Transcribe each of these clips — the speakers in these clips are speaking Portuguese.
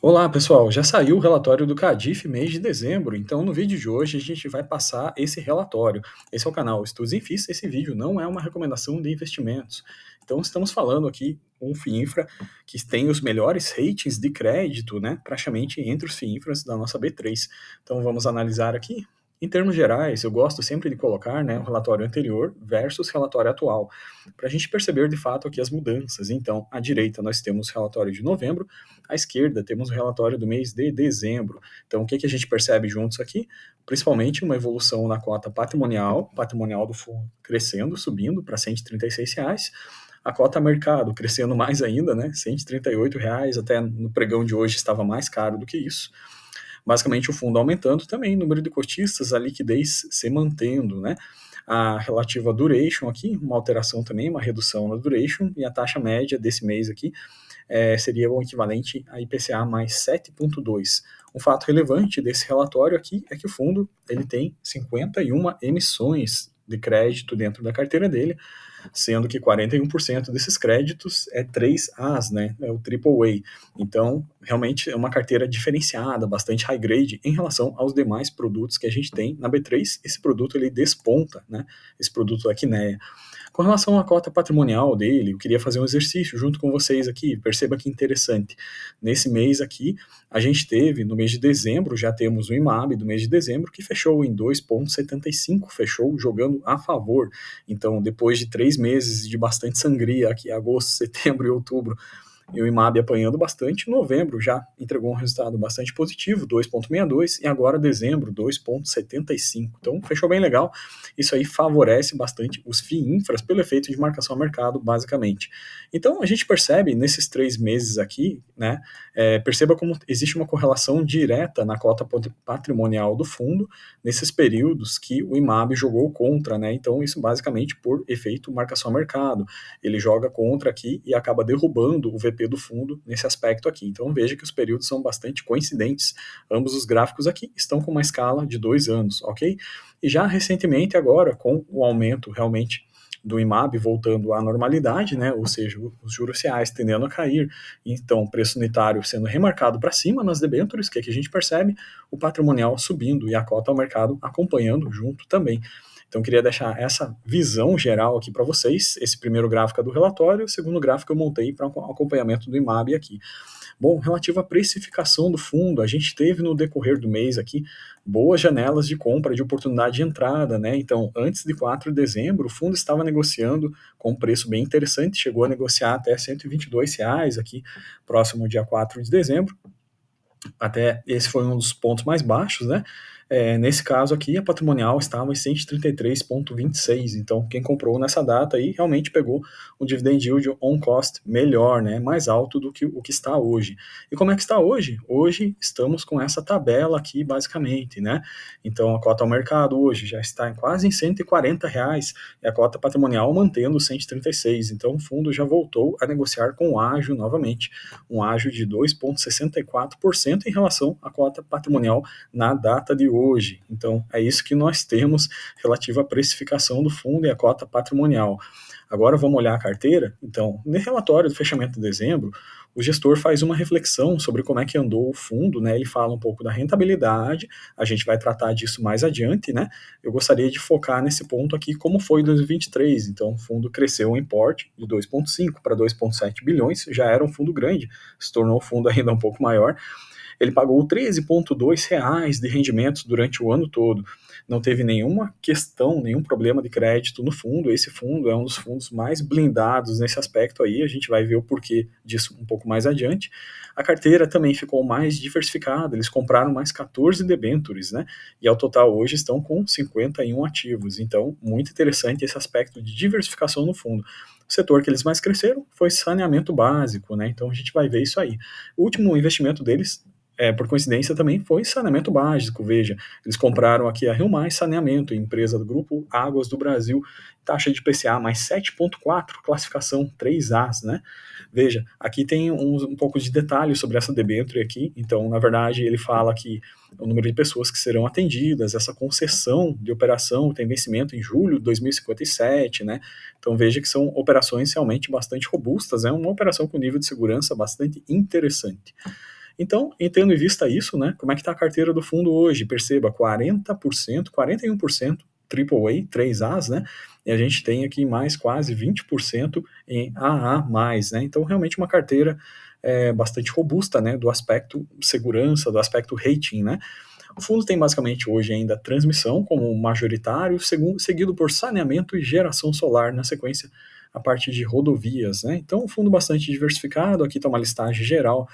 Olá, pessoal. Já saiu o relatório do Cadif mês de dezembro, então no vídeo de hoje a gente vai passar esse relatório. Esse é o canal Estudos em FIIs, esse vídeo não é uma recomendação de investimentos. Então estamos falando aqui um FIINFRA que tem os melhores ratings de crédito, né, praticamente entre os FIINFRAs da nossa B3. Então vamos analisar aqui. Em termos gerais, eu gosto sempre de colocar, né, o relatório anterior versus relatório atual, para a gente perceber de fato aqui as mudanças. Então, à direita nós temos o relatório de novembro, à esquerda, temos o relatório do mês de dezembro. Então, o que a gente percebe juntos aqui? Principalmente uma evolução na cota patrimonial do fundo crescendo, subindo para R$ 136 reais. A cota mercado crescendo mais ainda, né? R$ 138 reais, até no pregão de hoje estava mais caro do que isso. Basicamente, o fundo aumentando também, o número de cotistas, a liquidez se mantendo, né? A relativa duration aqui, uma alteração também, uma redução na duration, e a taxa média desse mês aqui seria o equivalente a IPCA mais 7,2. Um fato relevante desse relatório aqui é que o fundo ele tem 51 emissões de crédito dentro da carteira dele, sendo que 41% desses créditos é 3As, né? É o AAA. Então, realmente é uma carteira diferenciada, bastante high grade em relação aos demais produtos que a gente tem na B3. Esse produto ele desponta, né? Esse produto da Kinea. Com relação à cota patrimonial dele, eu queria fazer um exercício junto com vocês aqui. Perceba que interessante. Nesse mês aqui, a gente teve, no mês de dezembro, já temos o IMAB do mês de dezembro, que fechou em 2,75, fechou jogando a favor. Então, depois de 3 meses de bastante sangria aqui, agosto, setembro e outubro, e o IMAB apanhando bastante. Novembro já entregou um resultado bastante positivo, 2,62, e agora dezembro, 2,75. Então, fechou bem legal. Isso aí favorece bastante os FIINFRAs pelo efeito de marcação a mercado, basicamente. Então, a gente percebe nesses 3 meses aqui, né, perceba como existe uma correlação direta na cota patrimonial do fundo nesses períodos que o IMAB jogou contra, né? Então, isso basicamente por efeito marcação a mercado. Ele joga contra aqui e acaba derrubando o VP do fundo nesse aspecto aqui. Então veja que os períodos são bastante coincidentes. Ambos os gráficos aqui estão com uma escala de 2 anos, ok? E já recentemente agora, com o aumento realmente do IMAB voltando à normalidade, né, ou seja, os juros reais tendendo a cair, então o preço unitário sendo remarcado para cima nas debêntures, que aqui a gente percebe, o patrimonial subindo e a cota ao mercado acompanhando junto também. Então, queria deixar essa visão geral aqui para vocês. Esse primeiro gráfico é do relatório, o segundo gráfico eu montei para acompanhamento do IMAB aqui. Bom, relativo à precificação do fundo, a gente teve no decorrer do mês aqui boas janelas de compra, de oportunidade de entrada, né? Então, antes de 4 de dezembro, o fundo estava negociando com um preço bem interessante, chegou a negociar até R$ 122 reais aqui, próximo ao dia 4 de dezembro. Até esse foi um dos pontos mais baixos, né? Nesse caso aqui, a patrimonial estava em 133,26. Então, quem comprou nessa data aí realmente pegou um dividend yield on cost melhor, né? Mais alto do que o que está hoje. E como é que está hoje? Hoje estamos com essa tabela aqui, basicamente, né? Então, a cota ao mercado hoje já está quase em R$ 140 e a cota patrimonial mantendo 136. Então, o fundo já voltou a negociar com o ágio novamente, um ágio de 2,64% em relação à cota patrimonial na data de hoje. Então, é isso que nós temos relativo à precificação do fundo e à cota patrimonial. Agora vamos olhar a carteira. Então, no relatório do fechamento de dezembro, o gestor faz uma reflexão sobre como é que andou o fundo, né? Ele fala um pouco da rentabilidade, a gente vai tratar disso mais adiante, né? Eu gostaria de focar nesse ponto aqui, como foi em 2023. Então, o fundo cresceu em porte de 2,5 para 2,7 bilhões, já era um fundo grande, se tornou um fundo ainda um pouco maior. Ele pagou R$ 13,2 de rendimentos durante o ano todo. Não teve nenhuma questão, nenhum problema de crédito no fundo. Esse fundo é um dos fundos mais blindados nesse aspecto aí. A gente vai ver o porquê disso um pouco mais adiante. A carteira também ficou mais diversificada. Eles compraram mais 14 debêntures, né? E ao total hoje estão com 51 ativos. Então, muito interessante esse aspecto de diversificação no fundo. O setor que eles mais cresceram foi saneamento básico, né? Então a gente vai ver isso aí. O último investimento deles por coincidência, também foi saneamento básico. Veja, eles compraram aqui a Rio Mais Saneamento, empresa do Grupo Águas do Brasil, taxa de PCA mais 7,4, classificação 3As, né? Veja, aqui tem um pouco de detalhes sobre essa debênture aqui. Então, na verdade, ele fala que o número de pessoas que serão atendidas, essa concessão de operação tem vencimento em julho de 2057, né? Então, veja que são operações realmente bastante robustas, é uma operação com nível de segurança bastante interessante. Então, tendo em vista isso, né, como é que está a carteira do fundo hoje? Perceba, 40%, 41% AAA, 3As, né? E a gente tem aqui mais quase 20% em AA+, né? Então, realmente uma carteira bastante robusta, né, do aspecto segurança, do aspecto rating, né? O fundo tem basicamente hoje ainda transmissão como majoritário, seguido por saneamento e geração solar na sequência a parte de rodovias, né? Então, um fundo bastante diversificado, aqui está uma listagem geral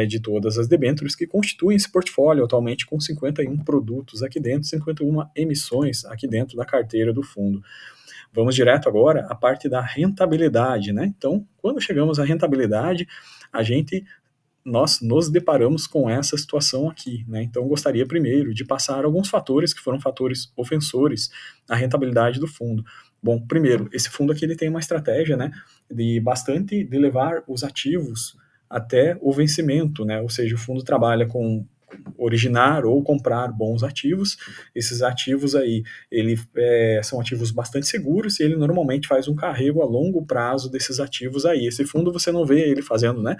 de todas as debêntures que constituem esse portfólio atualmente com 51 produtos aqui dentro, 51 emissões aqui dentro da carteira do fundo. Vamos direto agora à parte da rentabilidade, né? Então, quando chegamos à rentabilidade, nós nos deparamos com essa situação aqui, né? Então, gostaria primeiro de passar alguns fatores que foram fatores ofensores à rentabilidade do fundo. Bom, primeiro, esse fundo aqui ele tem uma estratégia, né, de levar os ativos até o vencimento, né? Ou seja, o fundo trabalha com originar ou comprar bons ativos. Esses ativos aí, são ativos bastante seguros e ele normalmente faz um carrego a longo prazo desses ativos aí. Esse fundo você não vê ele fazendo, né,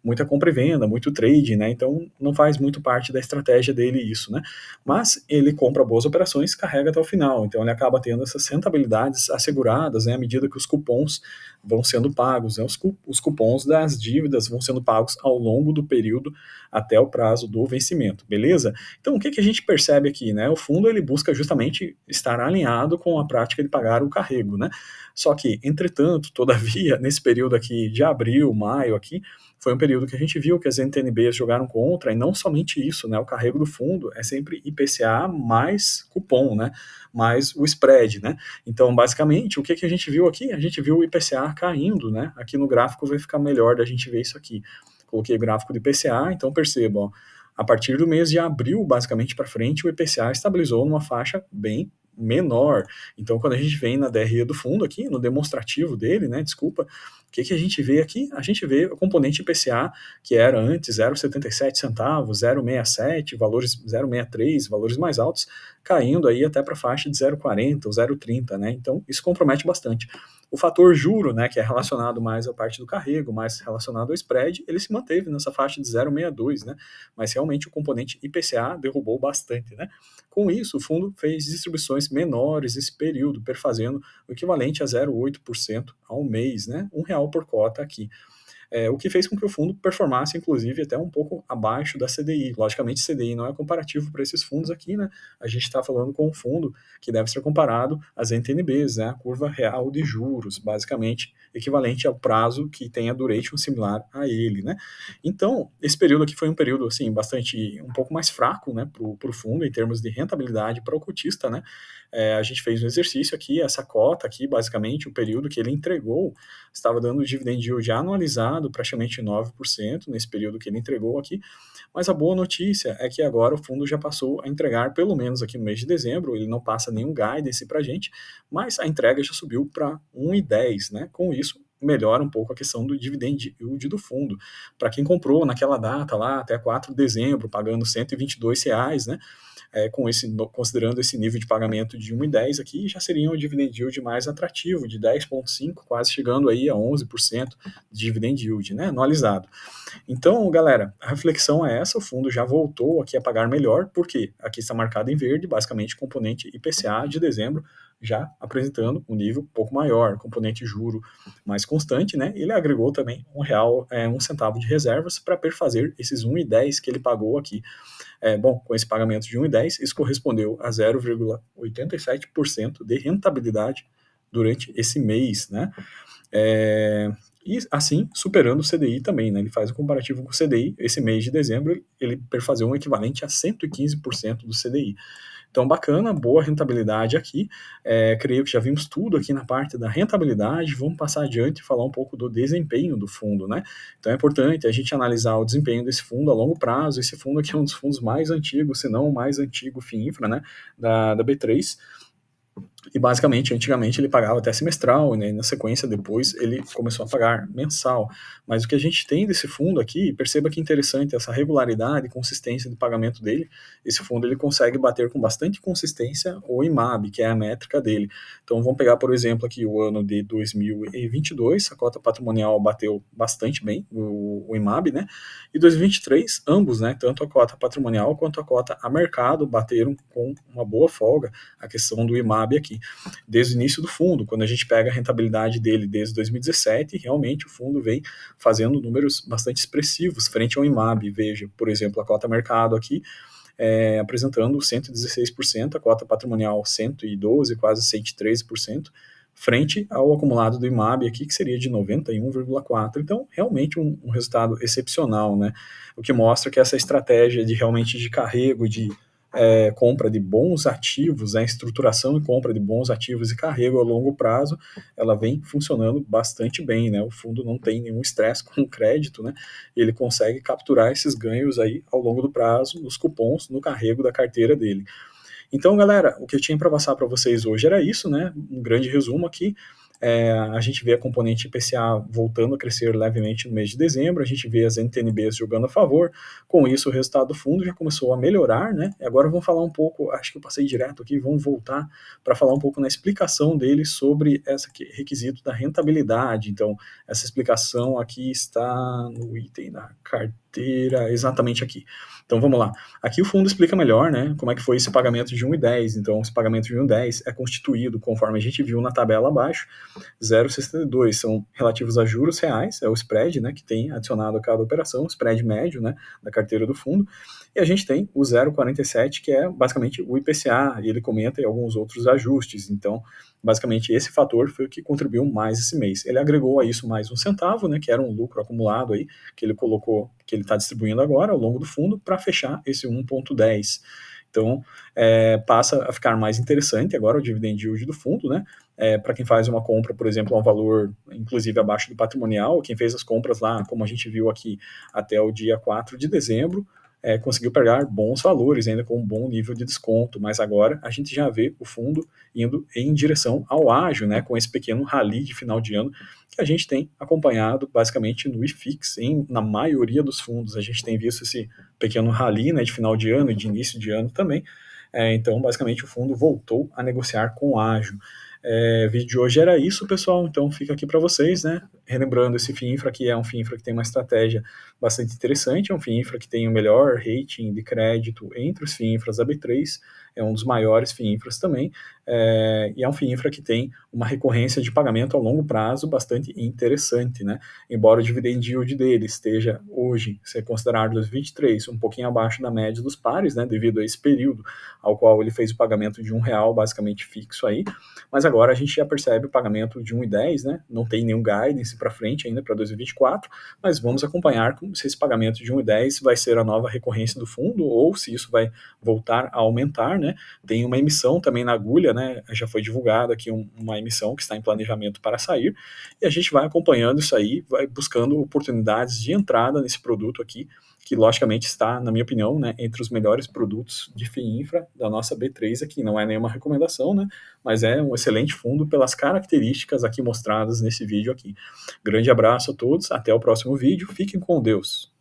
muita compra e venda, muito trade, né? Então não faz muito parte da estratégia dele isso, né? Mas ele compra boas operações, carrega até o final, então ele acaba tendo essas rentabilidades asseguradas, né? À medida que os cupons vão sendo pagos, né? Os cupons das dívidas vão sendo pagos ao longo do período até o prazo do vencimento, beleza? Então o que a gente percebe aqui, né? O fundo ele busca justamente estar alinhado com a prática de pagar o carrego, né? Só que, entretanto, todavia, nesse período aqui de abril, maio aqui, foi um período que a gente viu que as NTNBs jogaram contra, e não somente isso, né? O carrego do fundo é sempre IPCA mais cupom, né? Mais o spread, né? Então, basicamente, o que a gente viu aqui? A gente viu o IPCA caindo, né? Aqui no gráfico vai ficar melhor da gente ver isso aqui. Coloquei o gráfico do IPCA, então percebam, ó, a partir do mês de abril, basicamente para frente, o IPCA estabilizou numa faixa bem menor. Então, quando a gente vem na DRE do fundo aqui, no demonstrativo dele, né, desculpa, o que a gente vê aqui? A gente vê o componente IPCA, que era antes 0,77 centavos, 0,67, valores 0,63, valores mais altos, caindo aí até para a faixa de 0,40 ou 0,30, né? Então, isso compromete bastante. O fator juro, né, que é relacionado mais à parte do carrego, mais relacionado ao spread, ele se manteve nessa faixa de 0,62, né? Mas realmente o componente IPCA derrubou bastante, né? Com isso, o fundo fez distribuições menores esse período, perfazendo o equivalente a 0,8% ao mês, né? R$ 1 por cota aqui. O que fez com que o fundo performasse, inclusive, até um pouco abaixo da CDI. Logicamente, CDI não é comparativo para esses fundos aqui, né? A gente está falando com um fundo que deve ser comparado às NTNBs, né? A curva real de juros, basicamente equivalente ao prazo que tem a duration similar a ele, né? Então, esse período aqui foi um período, assim, um pouco mais fraco, né, para o fundo, em termos de rentabilidade para o cotista, né? A gente fez um exercício aqui, essa cota aqui, basicamente, o período que ele entregou, estava dando dividend yield anualizado praticamente 9% nesse período que ele entregou aqui, mas a boa notícia é que agora o fundo já passou a entregar, pelo menos aqui no mês de dezembro, ele não passa nenhum guidance para a gente, mas a entrega já subiu para 1,10, né? Com isso, melhora um pouco a questão do dividend yield do fundo. Para quem comprou naquela data lá, até 4 de dezembro, pagando R$ 122, né? Considerando esse nível de pagamento de 1,10 aqui, já seria um dividend yield mais atrativo, de 10,5, quase chegando aí a 11% de dividend yield, né, anualizado. Então, galera, a reflexão é essa, o fundo já voltou aqui a pagar melhor, porque aqui está marcado em verde, basicamente componente IPCA de dezembro, já apresentando um nível um pouco maior, componente juro mais constante, né? Ele agregou também R$ 1, 1 centavo de reservas para perfazer esses 1,10 que ele pagou aqui. Bom, com esse pagamento de 1,10, isso correspondeu a 0,87% de rentabilidade durante esse mês, né? E assim, superando o CDI também, né? Ele faz um comparativo com o CDI, esse mês de dezembro, ele perfazeu um equivalente a 115% do CDI. Então, bacana, boa rentabilidade aqui. Creio que já vimos tudo aqui na parte da rentabilidade. Vamos passar adiante e falar um pouco do desempenho do fundo, né? Então, é importante a gente analisar o desempenho desse fundo a longo prazo. Esse fundo aqui é um dos fundos mais antigos, se não o mais antigo FIINFRA, né? Da B3. E basicamente, antigamente ele pagava até semestral, né? E na sequência depois ele começou a pagar mensal. Mas o que a gente tem desse fundo aqui, perceba que interessante essa regularidade e consistência de pagamento dele. Esse fundo ele consegue bater com bastante consistência o IMAB, que é a métrica dele. Então vamos pegar, por exemplo, aqui o ano de 2022, a cota patrimonial bateu bastante bem o IMAB, né? E 2023, ambos, né? Tanto a cota patrimonial quanto a cota a mercado bateram com uma boa folga a questão do IMAB aqui desde o início do fundo. Quando a gente pega a rentabilidade dele desde 2017, realmente o fundo vem fazendo números bastante expressivos frente ao IMAB. Veja, por exemplo, a cota mercado aqui, apresentando 116%, a cota patrimonial 112%, quase 113%, frente ao acumulado do IMAB aqui, que seria de 91,4%. Então, realmente um resultado excepcional, né? O que mostra que essa estratégia de realmente de carrego, de compra de bons ativos, a estruturação e compra de bons ativos e carrego a longo prazo, ela vem funcionando bastante bem, né? O fundo não tem nenhum estresse com o crédito, né? Ele consegue capturar esses ganhos aí ao longo do prazo, nos cupons, no carrego da carteira dele. Então, galera, o que eu tinha para passar para vocês hoje era isso, né? Um grande resumo aqui. A gente vê a componente IPCA voltando a crescer levemente no mês de dezembro, a gente vê as NTNBs jogando a favor, com isso o resultado do fundo já começou a melhorar, né? E agora vamos falar um pouco, acho que eu passei direto aqui, vamos voltar para falar um pouco na explicação dele sobre esse requisito da rentabilidade. Então, essa explicação aqui está no item da carteira, exatamente aqui. Então vamos lá. Aqui o fundo explica melhor, né, como é que foi esse pagamento de 1,10. Então, esse pagamento de 1,10 é constituído, conforme a gente viu na tabela abaixo, 0,62 são relativos a juros reais, é o spread, né, que tem adicionado a cada operação, o spread médio, né, da carteira do fundo, e a gente tem o 0,47, que é basicamente o IPCA, e ele comenta em alguns outros ajustes. Então, basicamente, esse fator foi o que contribuiu mais esse mês. Ele agregou a isso mais R$1, né, que era um lucro acumulado aí, que ele colocou, que ele está distribuindo agora ao longo do fundo, para fechar esse 1,10. Então, passa a ficar mais interessante agora o dividend yield do fundo, né? Para quem faz uma compra, por exemplo, a um valor inclusive abaixo do patrimonial, quem fez as compras lá, como a gente viu aqui, até o dia 4 de dezembro, conseguiu pegar bons valores, ainda com um bom nível de desconto, mas agora a gente já vê o fundo indo em direção ao ágio, né, com esse pequeno rally de final de ano que a gente tem acompanhado basicamente no IFIX, na maioria dos fundos. A gente tem visto esse pequeno rally, né, de final de ano e de início de ano também. Então, basicamente, o fundo voltou a negociar com ágio. O vídeo de hoje era isso, pessoal, então fica aqui para vocês, né? Relembrando, esse FII Infra aqui é um FII Infra que tem uma estratégia bastante interessante, é um FII Infra que tem o melhor rating de crédito entre os FII Infras da B3, é um dos maiores FII Infras também, e é um FII Infra que tem uma recorrência de pagamento a longo prazo bastante interessante, né? Embora o dividend yield dele esteja hoje, se considerado 2023, um pouquinho abaixo da média dos pares, né? Devido a esse período ao qual ele fez o pagamento de R$1 basicamente fixo aí, mas agora a gente já percebe o pagamento de 1,10, né? Não tem nenhum guidance para frente ainda para 2024, mas vamos acompanhar se esse pagamento de 1,10 vai ser a nova recorrência do fundo ou se isso vai voltar a aumentar, né? Tem uma emissão também na agulha, né? Já foi divulgada aqui uma emissão que está em planejamento para sair, e a gente vai acompanhando isso aí, vai buscando oportunidades de entrada nesse produto aqui, que logicamente está, na minha opinião, né, entre os melhores produtos de FII Infra da nossa B3 aqui. Não é nenhuma recomendação, né, mas é um excelente fundo pelas características aqui mostradas nesse vídeo aqui. Grande abraço a todos, até o próximo vídeo, fiquem com Deus.